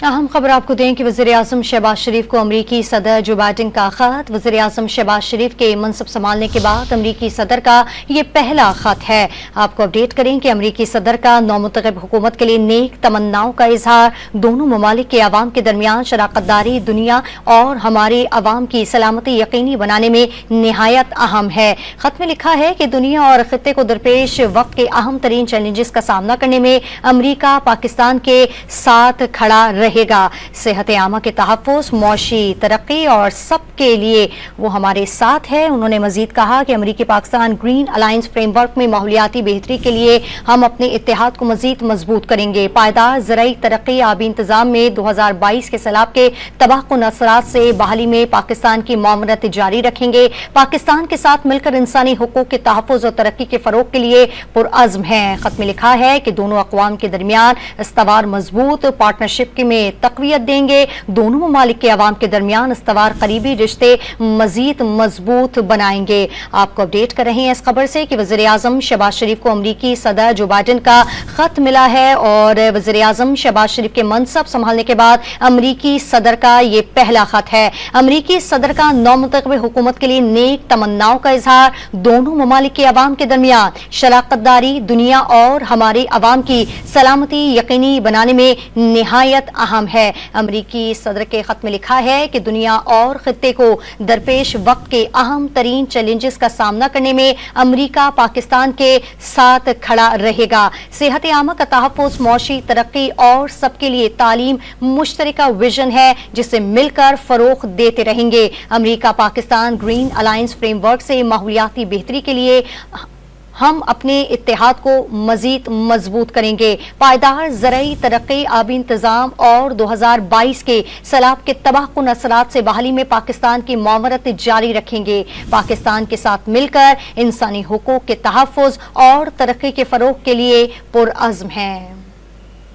अहम खबर आपको दें कि वज़ीर-ए-आज़म शहबाज शरीफ को अमरीकी सदर जो बाइडेन का खत। वज़ीर-ए-आज़म शहबाज शरीफ के मनसब संभालने के बाद अमरीकी सदर का ये पहला खत है। आपको अपडेट करें कि अमरीकी सदर का नौमुंतखब हुकूमत के लिए नेक तमन्नाओं का इजहार दोनों ममालिक के अवाम के दरमियान शराकतदारी दुनिया और हमारे अवाम की सलामती यकीनी बनाने में निहायत अहम है। खत में लिखा है कि दुनिया और खित्ते को दरपेश वक्त के अहम तरीन चैलेंजेस का सामना करने में अमरीका पाकिस्तान के साथ खड़ा रहेगा। सेहत आमा के तहफ़्फ़ुज़, मौशी तरक्की और सबके लिए वो हमारे साथ है। उन्होंने मजीद कहा कि अमरीकी पाकिस्तान ग्रीन अलायंस फ्रेमवर्क में माहौलियाती बेहतरी के लिए हम अपने इत्तेहाद को मजीद मजबूत करेंगे। पायदार ज़राई तरक्की आबी इंतजाम में 2022 के सैलाब के तबाहकुन असरात से बहाली में पाकिस्तान की मामरत जारी रखेंगे। पाकिस्तान के साथ मिलकर इंसानी हुकूक के तहफ़्फ़ुज़ और तरक्की के फरोग के लिए पुरअज़्म है। खत में लिखा है कि दोनों अक़वाम के दरमियान इस्तवार मजबूत पार्टनरशिप में तक़वियत देंगे। दोनों ममालिक के अवाम के दरमियान इस्तवार करीबी रिश्ते मजीद मजबूत बनाएंगे। आपको अपडेट कर रहे हैं इस खबर से कि वज़ीर-ए-आज़म शहबाज शरीफ को अमरीकी सदर जो बाइडेन का खत मिला है और वज़ीर-ए-आज़म शहबाज शरीफ के मनसब संभालने के बाद अमरीकी सदर का ये पहला खत है। अमरीकी सदर का नौमुंतखब हुकूमत के लिए नेक तमन्नाओं का इजहार दोनों ममालिक के अवाम के दरमियान शराकतदारी दुनिया और हमारे अवाम की सलामती यकीनी बनाने में निहायत अहम है। अमरीकी सदर के खत में लिखा है कि दुनिया और खित्ते को दरपेश वक्त के अहम तरीन चैलेंजेस का सामना करने में अमरीका पाकिस्तान के साथ खड़ा रहेगा। सेहत आमा का तहफ़्फ़ुज़, मौशी तरक्की और सबके लिए तालीम मुश्तरका विजन है जिसे मिलकर फरोग़ देते रहेंगे। अमरीका पाकिस्तान ग्रीन अलायंस फ्रेमवर्क से माहौलियाती बेहतरी के लिए हम अपने इत्तेहाद को मजीद मजबूत करेंगे। पायदार ज़राई तरक्की आबी इंतजाम और 2022 के सैलाब के तबाहकुन असरात से बहाली में पाकिस्तान की मामरत जारी रखेंगे। पाकिस्तान के साथ मिलकर इंसानी हुकूक के तहफ़्फ़ुज़ और तरक्की के फरोग के लिए पुरअज़्म है।